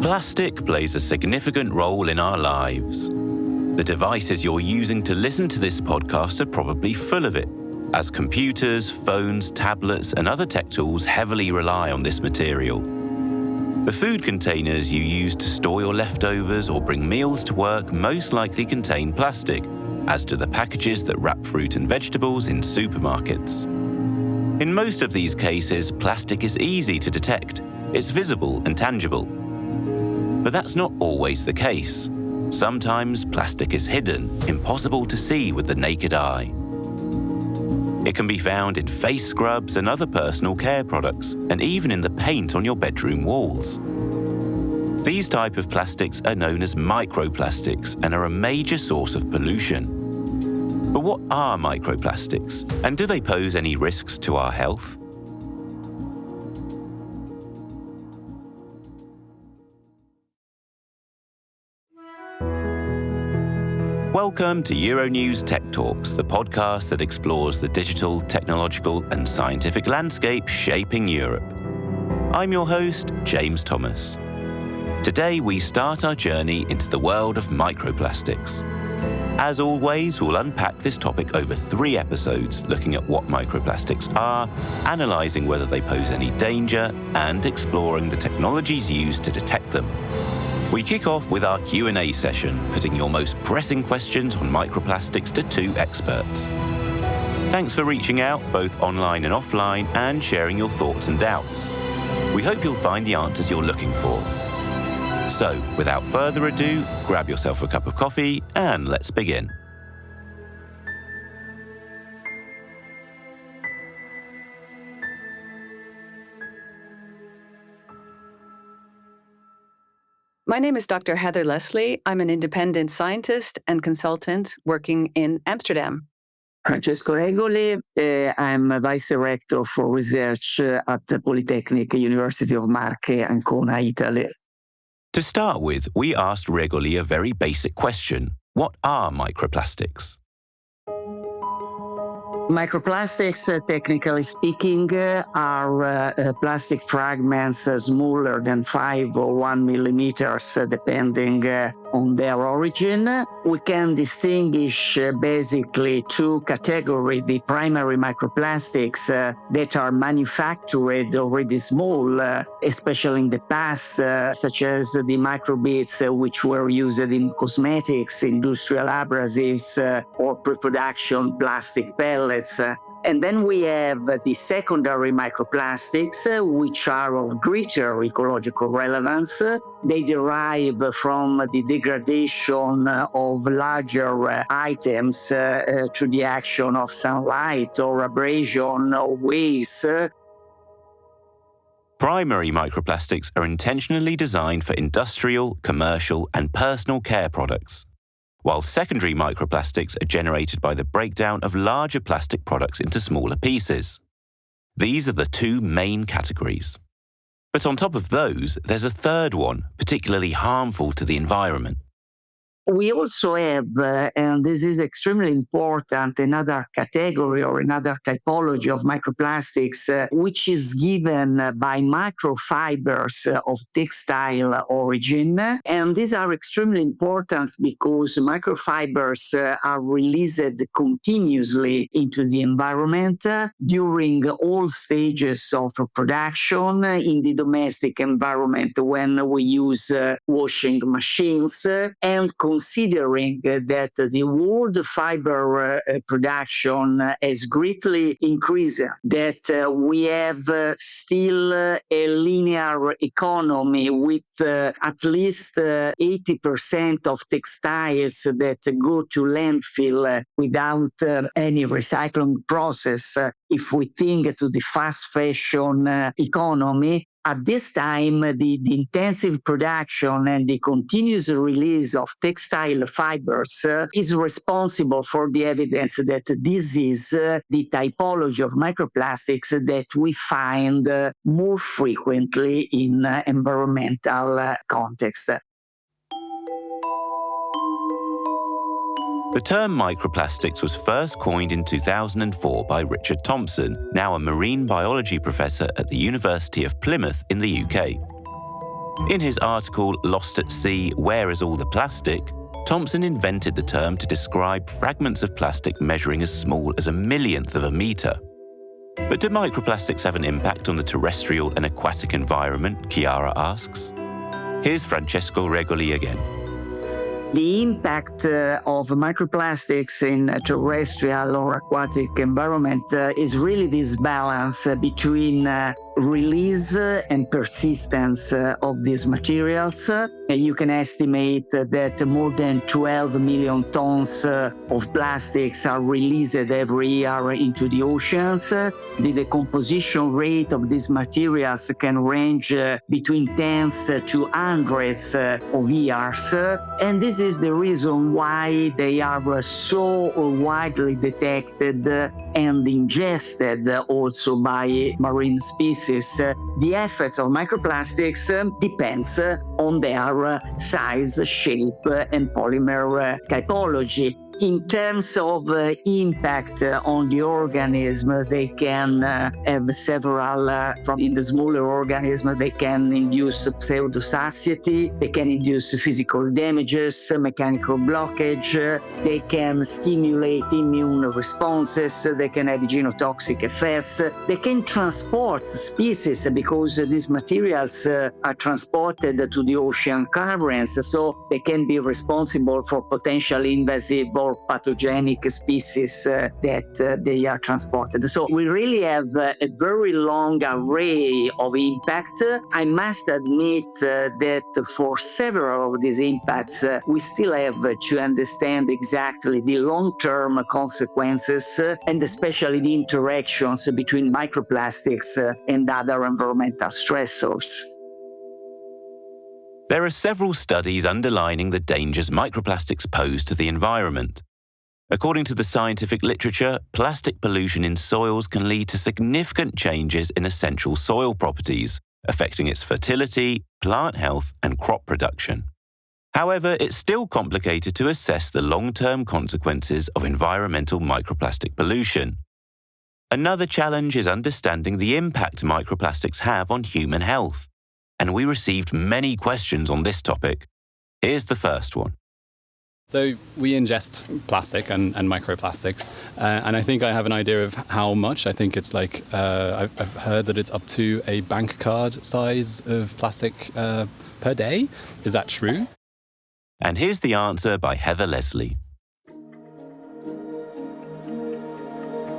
Plastic plays a significant role in our lives. The devices you're using to listen to this podcast are probably full of it, as computers, phones, tablets, and other tech tools heavily rely on this material. The food containers you use to store your leftovers or bring meals to work most likely contain plastic, as do the packages that wrap fruit and vegetables in supermarkets. In most of these cases, plastic is easy to detect. It's visible and tangible. But that's not always the case. Sometimes plastic is hidden, impossible to see with the naked eye. It can be found in face scrubs and other personal care products, and even in the paint on your bedroom walls. These type of plastics are known as microplastics and are a major source of pollution. But what are microplastics, and do they pose any risks to our health? Welcome to Euronews Tech Talks, the podcast that explores the digital, technological, and scientific landscape shaping Europe. I'm your host, James Thomas. Today, we start our journey into the world of microplastics. As always, we'll unpack this topic over 3 episodes, looking at what microplastics are, analysing whether they pose any danger, and exploring the technologies used to detect them. We kick off with our Q&A session, putting your most pressing questions on microplastics to 2 experts. Thanks for reaching out, both online and offline, and sharing your thoughts and doubts. We hope you'll find the answers you're looking for. So, without further ado, grab yourself a cup of coffee and let's begin. My name is Dr. Heather Leslie. I'm an independent scientist and consultant working in Amsterdam. Francesco Regoli. I'm a vice rector for research at the Polytechnic University of Marche, Ancona, Italy. To start with, we asked Regoli a very basic question. What are microplastics? Microplastics, technically speaking, are plastic fragments smaller than 5 or 1 millimeters, depending on their origin. We can distinguish basically 2 categories: the primary microplastics that are manufactured already small, especially in the past, such as the microbeads which were used in cosmetics, industrial abrasives, or pre-production plastic pellets. And then we have the secondary microplastics, which are of greater ecological relevance. They derive from the degradation of larger items through the action of sunlight or abrasion or waves. Primary microplastics are intentionally designed for industrial, commercial, and personal care products, while secondary microplastics are generated by the breakdown of larger plastic products into smaller pieces. These are the 2 main categories. But on top of those, there's a third one, particularly harmful to the environment. We also have, and this is extremely important, another category or another typology of microplastics, which is given by microfibers of textile origin. And these are extremely important because microfibers are released continuously into the environment during all stages of production in the domestic environment when we use washing machines, and considering that the world fiber production has greatly increased, that we have still a linear economy with at least 80% of textiles that go to landfill without any recycling process. If we think to the fast fashion economy, at this time, the intensive production and the continuous release of textile fibers is responsible for the evidence that this is the typology of microplastics that we find more frequently in environmental context. The term microplastics was first coined in 2004 by Richard Thompson, now a marine biology professor at the University of Plymouth in the UK. In his article Lost at Sea, Where is All the Plastic?, Thompson invented the term to describe fragments of plastic measuring as small as a millionth of a metre. But do microplastics have an impact on the terrestrial and aquatic environment, Chiara asks? Here's Francesco Regoli again. The impact of microplastics in a terrestrial or aquatic environment is really this balance between release and persistence of these materials. You can estimate that more than 12 million tons of plastics are released every year into the oceans. The decomposition rate of these materials can range between tens to hundreds of years. And this is the reason why they are so widely detected and ingested also by marine species. The effects of microplastics depends on their size, shape, and polymer typology. In terms of impact on the organism, they can have several, in the smaller organism, they can induce pseudosatiety, they can induce physical damages, mechanical blockage, they can stimulate immune responses, they can have genotoxic effects, they can transport species because these materials are transported to the ocean currents, so they can be responsible for potentially invasive or pathogenic species that they are transported. So we really have a very long array of impact. I must admit that for several of these impacts, we still have to understand exactly the long-term consequences and especially the interactions between microplastics and other environmental stressors. There are several studies underlining the dangers microplastics pose to the environment. According to the scientific literature, plastic pollution in soils can lead to significant changes in essential soil properties, affecting its fertility, plant health, and crop production. However, it's still complicated to assess the long-term consequences of environmental microplastic pollution. Another challenge is understanding the impact microplastics have on human health. And we received many questions on this topic. Here's the first one. So we ingest plastic and microplastics, and I think I have an idea of how much. I think it's like, I've heard that it's up to a bank card size of plastic per day. Is that true? And here's the answer by Heather Leslie.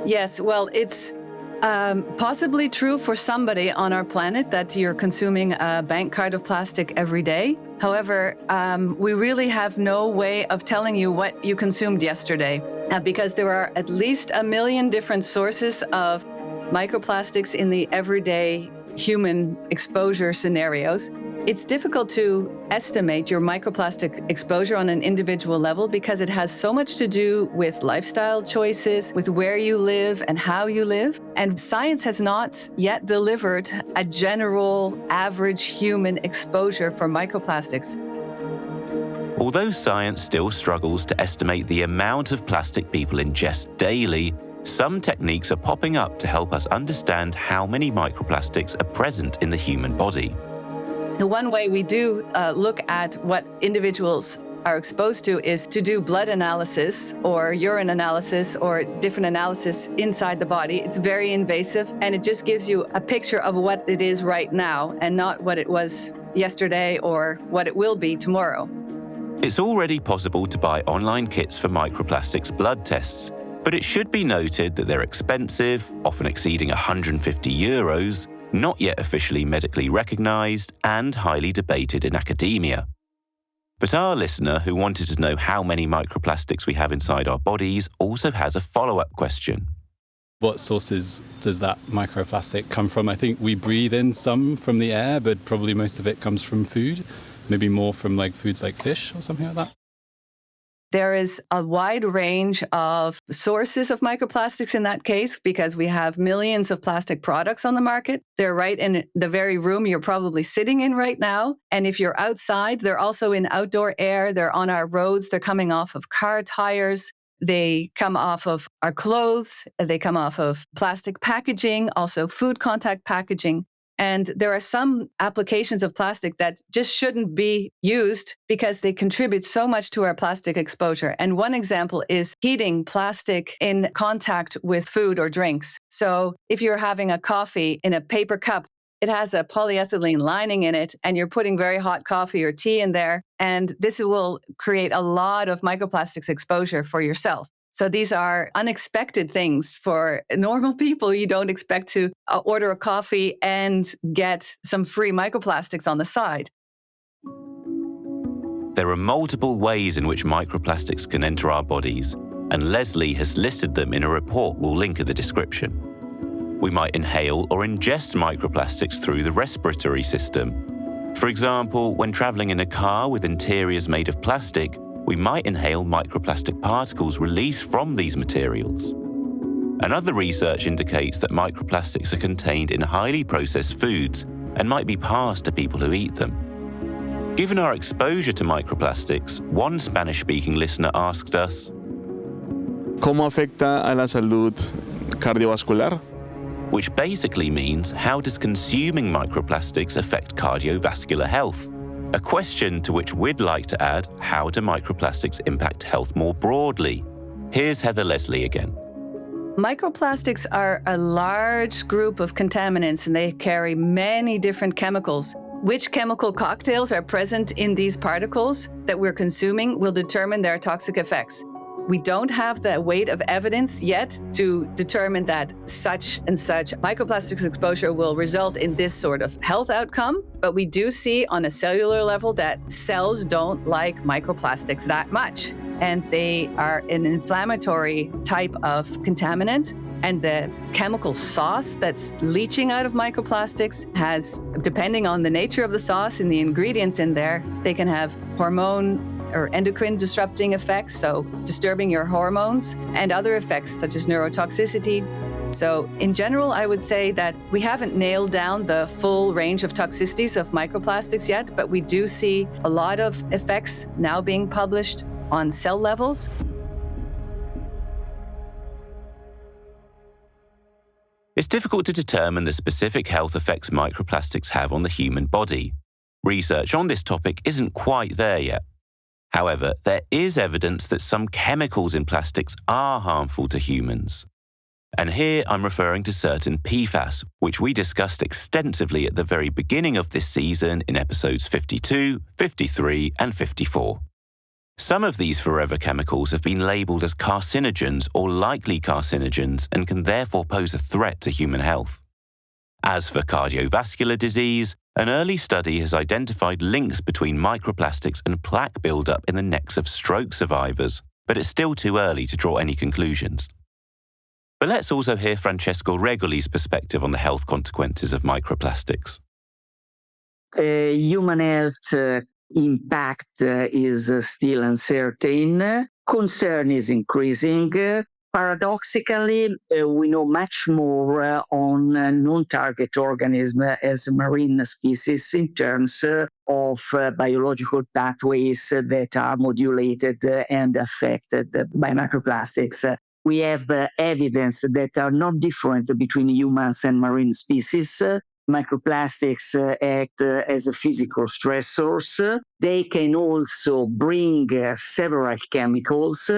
Yes, well, it's possibly true for somebody on our planet that you're consuming a bank card of plastic every day. However, we really have no way of telling you what you consumed yesterday because there are at least 1 million different sources of microplastics in the everyday human exposure scenarios. It's difficult to estimate your microplastic exposure on an individual level because it has so much to do with lifestyle choices, with where you live and how you live. And science has not yet delivered a general average human exposure for microplastics. Although science still struggles to estimate the amount of plastic people ingest daily, some techniques are popping up to help us understand how many microplastics are present in the human body. The one way we do look at what individuals are exposed to is to do blood analysis or urine analysis or different analysis inside the body. It's very invasive and it just gives you a picture of what it is right now and not what it was yesterday or what it will be tomorrow. It's already possible to buy online kits for microplastics blood tests, but it should be noted that they're expensive, often exceeding €150, not yet officially medically recognised, and highly debated in academia. But our listener, who wanted to know how many microplastics we have inside our bodies, also has a follow-up question. What sources does that microplastic come from? I think we breathe in some from the air, but probably most of it comes from food, maybe more from like foods like fish or something like that. There is a wide range of sources of microplastics in that case because we have millions of plastic products on the market. They're right in the very room you're probably sitting in right now. And if you're outside, they're also in outdoor air. They're on our roads. They're coming off of car tires. They come off of our clothes. They come off of plastic packaging, also food contact packaging. And there are some applications of plastic that just shouldn't be used because they contribute so much to our plastic exposure. And one example is heating plastic in contact with food or drinks. So if you're having a coffee in a paper cup, it has a polyethylene lining in it, and you're putting very hot coffee or tea in there. And this will create a lot of microplastics exposure for yourself. So these are unexpected things for normal people. You don't expect to order a coffee and get some free microplastics on the side. There are multiple ways in which microplastics can enter our bodies, and Leslie has listed them in a report we'll link in the description. We might inhale or ingest microplastics through the respiratory system. For example, when traveling in a car with interiors made of plastic, we might inhale microplastic particles released from these materials. And other research indicates that microplastics are contained in highly processed foods and might be passed to people who eat them. Given our exposure to microplastics, one Spanish-speaking listener asked us, ¿Cómo afecta a la salud cardiovascular? Which basically means, how does consuming microplastics affect cardiovascular health? A question to which we'd like to add, how do microplastics impact health more broadly? Here's Heather Leslie again. Microplastics are a large group of contaminants, and they carry many different chemicals. Which chemical cocktails are present in these particles that we're consuming will determine their toxic effects. We don't have the weight of evidence yet to determine that such and such microplastics exposure will result in this sort of health outcome, but we do see on a cellular level that cells don't like microplastics that much, and they are an inflammatory type of contaminant. And the chemical sauce that's leaching out of microplastics has, depending on the nature of the sauce and the ingredients in there, they can have hormone or endocrine disrupting effects, so disturbing your hormones, and other effects such as neurotoxicity. So in general, I would say that we haven't nailed down the full range of toxicities of microplastics yet, but we do see a lot of effects now being published on cell levels. It's difficult to determine the specific health effects microplastics have on the human body. Research on this topic isn't quite there yet. However, there is evidence that some chemicals in plastics are harmful to humans. And here I'm referring to certain PFAS, which we discussed extensively at the very beginning of this season in episodes 52, 53, and 54. Some of these forever chemicals have been labelled as carcinogens or likely carcinogens and can therefore pose a threat to human health. As for cardiovascular disease, an early study has identified links between microplastics and plaque buildup in the necks of stroke survivors, but it's still too early to draw any conclusions. But let's also hear Francesco Regoli's perspective on the health consequences of microplastics. Human health impact is still uncertain. Concern is increasing. Paradoxically, we know much more on non-target organisms as marine species in terms of biological pathways that are modulated and affected by microplastics. We have evidence that are not different between humans and marine species. Microplastics act as a physical stressors. They can also bring several chemicals.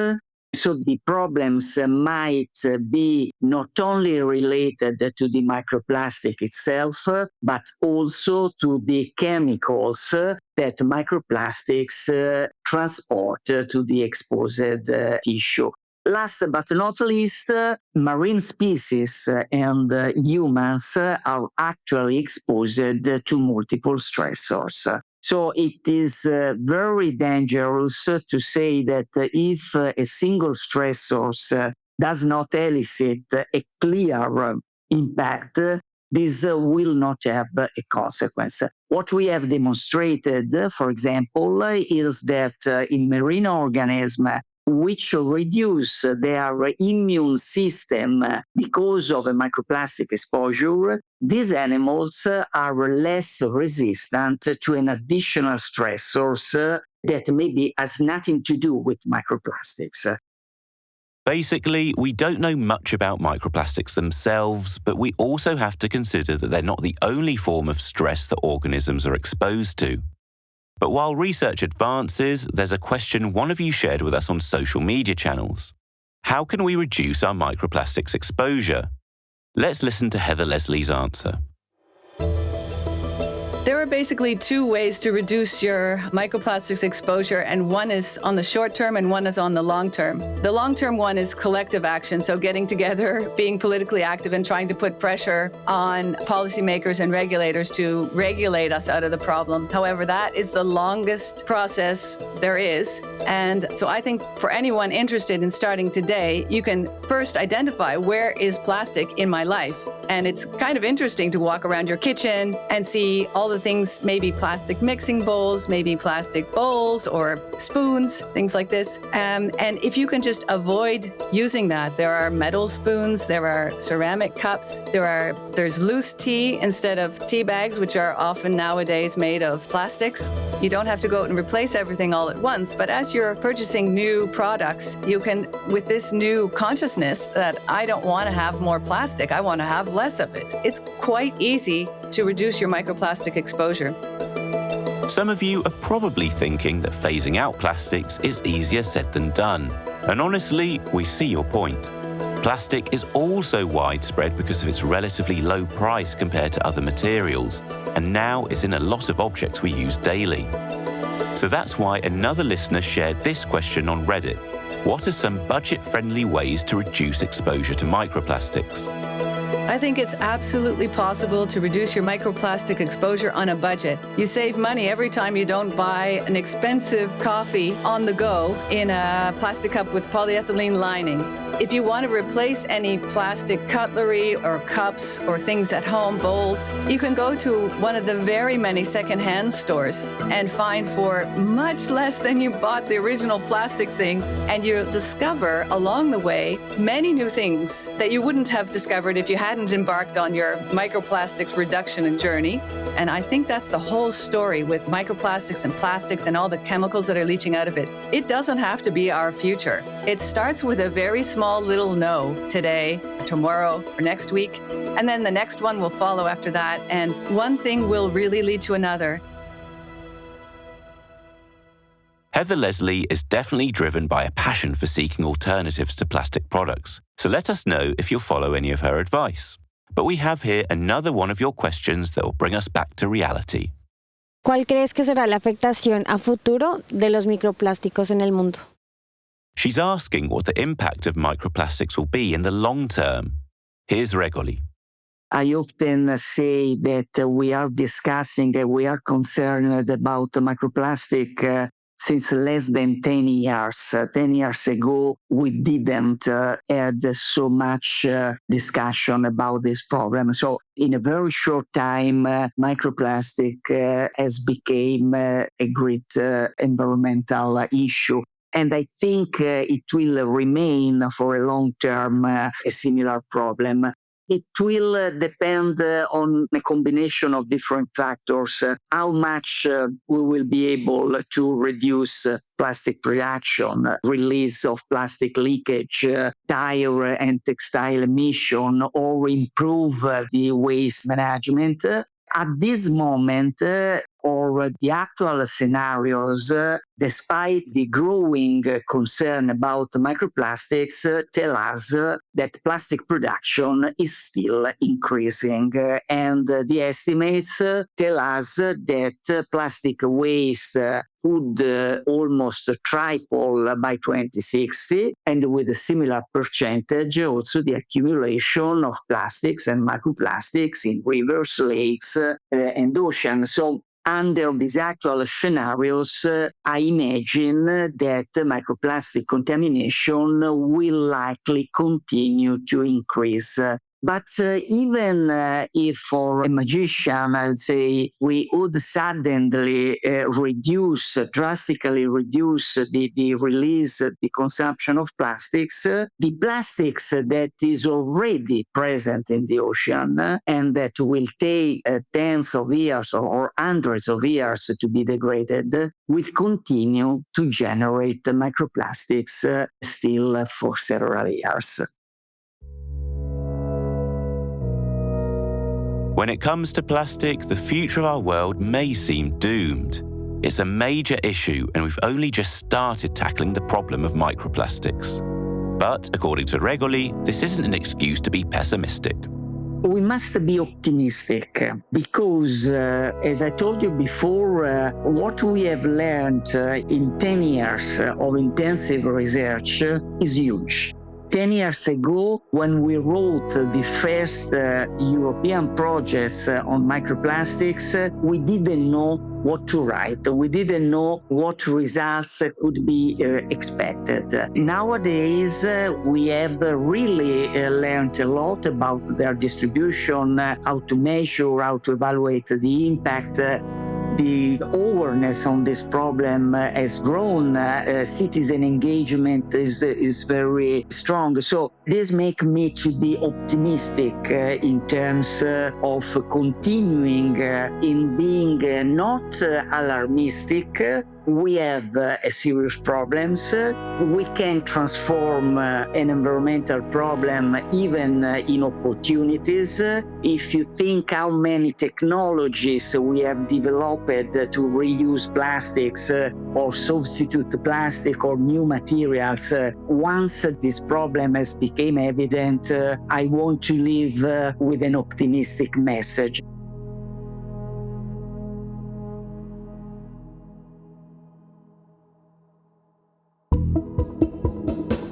So the problems might be not only related to the microplastic itself, but also to the chemicals that microplastics transport to the exposed tissue. Last but not least, marine species and humans are actually exposed to multiple stressors. So it is very dangerous to say that if a single stressor does not elicit a clear impact, this will not have a consequence. What we have demonstrated, for example, is that in marine organisms, which reduce their immune system because of a microplastic exposure, these animals are less resistant to an additional stressors that maybe has nothing to do with microplastics. Basically, we don't know much about microplastics themselves, but we also have to consider that they're not the only form of stress that organisms are exposed to. But while research advances, there's a question one of you shared with us on social media channels. How can we reduce our microplastics exposure? Let's listen to Heather Leslie's answer. There are basically two ways to reduce your microplastics exposure, and one is on the short term and one is on the long term. The long term one is collective action, so getting together, being politically active, and trying to put pressure on policymakers and regulators to regulate us out of the problem. However, that is the longest process there is. And so I think for anyone interested in starting today, you can first identify where is plastic in my life. And it's kind of interesting to walk around your kitchen and see all the things, maybe plastic mixing bowls, maybe plastic bowls or spoons, things like this. And if you can just avoid using that, there are metal spoons, there are ceramic cups, there's loose tea instead of tea bags, which are often nowadays made of plastics. You don't have to go out and replace everything all at once, but as you're purchasing new products, you can, with this new consciousness that I don't want to have more plastic, I want to have less of it. It's quite easy to reduce your microplastic exposure. Some of you are probably thinking that phasing out plastics is easier said than done. And honestly, we see your point. Plastic is also widespread because of its relatively low price compared to other materials, and now it's in a lot of objects we use daily. So that's why another listener shared this question on Reddit. What are some budget-friendly ways to reduce exposure to microplastics? I think it's absolutely possible to reduce your microplastic exposure on a budget. You save money every time you don't buy an expensive coffee on the go in a plastic cup with polyethylene lining. If you want to replace any plastic cutlery or cups or things at home, bowls, you can go to one of the very many secondhand stores and find for much less than you bought the original plastic thing, and you'll discover along the way many new things that you wouldn't have discovered if you hadn't embarked on your microplastics reduction journey. And I think that's the whole story with microplastics and plastics and all the chemicals that are leaching out of it. It doesn't have to be our future. It starts with a very small little no today, tomorrow, or next week, and then the next one will follow after that, and one thing will really lead to another. Heather Leslie is definitely driven by a passion for seeking alternatives to plastic products, so let us know if you'll follow any of her advice. But we have here another one of your questions that will bring us back to reality. ¿Cuál crees que será la afectación a futuro de los microplásticos en el mundo? She's asking what the impact of microplastics will be in the long term. Here's Regoli. I often say that we are discussing, we are concerned about microplastic since less than 10 years. 10 years ago, we didn't had so much discussion about this problem. So in a very short time, microplastic has become a great environmental issue. And I think it will remain for a long term a similar problem. It will depend on a combination of different factors, how much we will be able to reduce plastic production, release of plastic leakage, tire and textile emission, or improve the waste management. At this moment, or the actual scenarios, despite the growing concern about microplastics, tell us that plastic production is still increasing. And the estimates tell us that plastic waste could almost triple by 2060, and with a similar percentage, also the accumulation of plastics and microplastics in rivers, lakes, and oceans. So under these actual scenarios, I imagine that microplastic contamination will likely continue to increase But even if for a magician, I'd say, we would suddenly drastically reduce the release, the consumption of plastics, the plastics that is already present in the ocean and that will take tens of years or hundreds of years to be degraded will continue to generate microplastics still for several years. When it comes to plastic, the future of our world may seem doomed. It's a major issue, and we've only just started tackling the problem of microplastics. But, according to Regoli, this isn't an excuse to be pessimistic. We must be optimistic because, as I told you before, what we have learned in 10 years of intensive research is huge. 10 years ago, when we wrote the first European projects on microplastics, we didn't know what to write. We didn't know what results could be expected. Nowadays, we have really learned a lot about their distribution, how to measure, how to evaluate the impact. The awareness on this problem has grown. Citizen engagement is very strong. So this makes me to be optimistic in terms of continuing in being not alarmistic. We have serious problems. We can transform an environmental problem even in opportunities. If you think how many technologies we have developed to reuse plastics or substitute plastic or new materials, once this problem has become evident, I want to leave with an optimistic message.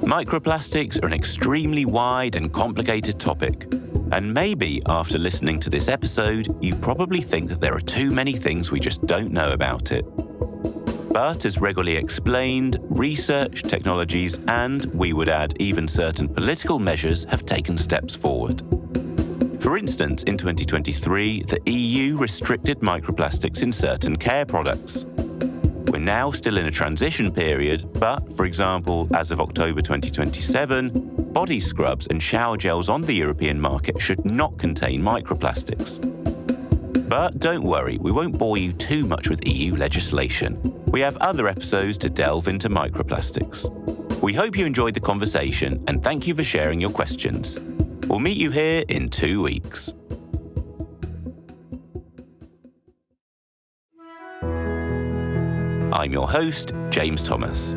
Microplastics are an extremely wide and complicated topic. And maybe after listening to this episode, you probably think that there are too many things we just don't know about it. But as Regoli explained, research, technologies, and, we would add, even certain political measures have taken steps forward. For instance, in 2023, the EU restricted microplastics in certain care products. We're now still in a transition period, but, for example, as of October 2027, body scrubs and shower gels on the European market should not contain microplastics. But don't worry, we won't bore you too much with EU legislation. We have other episodes to delve into microplastics. We hope you enjoyed the conversation, and thank you for sharing your questions. We'll meet you here in 2 weeks. I'm your host, James Thomas.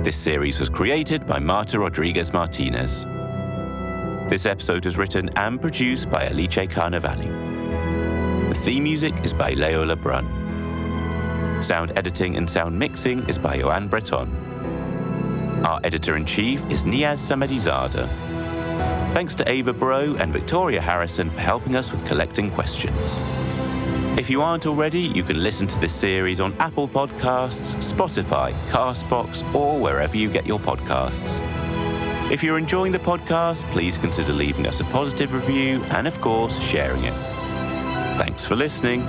This series was created by Marta Rodriguez Martinez. This episode was written and produced by Alice Carnevali. The theme music is by Leo Lebrun. Sound editing and sound mixing is by Joanne Breton. Our editor-in-chief is Niaz Samadizada. Thanks to Ava Bro and Victoria Harrison for helping us with collecting questions. If you aren't already, you can listen to this series on Apple Podcasts, Spotify, Castbox, or wherever you get your podcasts. If you're enjoying the podcast, please consider leaving us a positive review and, of course, sharing it. Thanks for listening.